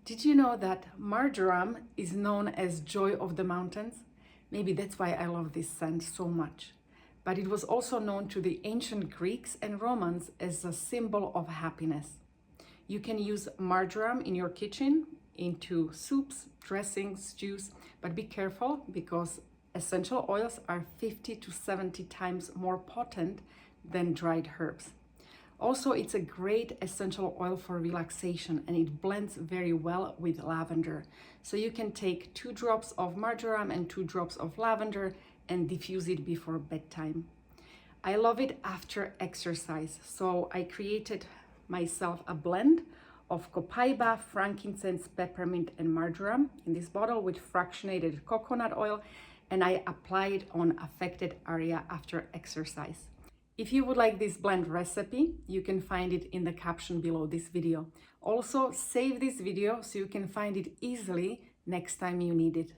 Did you know that marjoram is known as joy of the mountains? Maybe that's why I love this scent so much. But it was also known to the ancient Greeks and Romans as a symbol of happiness. You can use marjoram in your kitchen, into soups, dressings, stews, but be careful because essential oils are 50 to 70 times more potent than dried herbs. Also, it's a great essential oil for relaxation and it blends very well with lavender. So you can take 2 drops of marjoram and 2 drops of lavender and diffuse it before bedtime. I love it after exercise. So I created myself a blend of Copaiba, frankincense, peppermint, and marjoram in this bottle with fractionated coconut oil, and I apply it on affected area after exercise. If you would like this blend recipe, you can find it in the caption below this video. Also, save this video so you can find it easily next time you need it.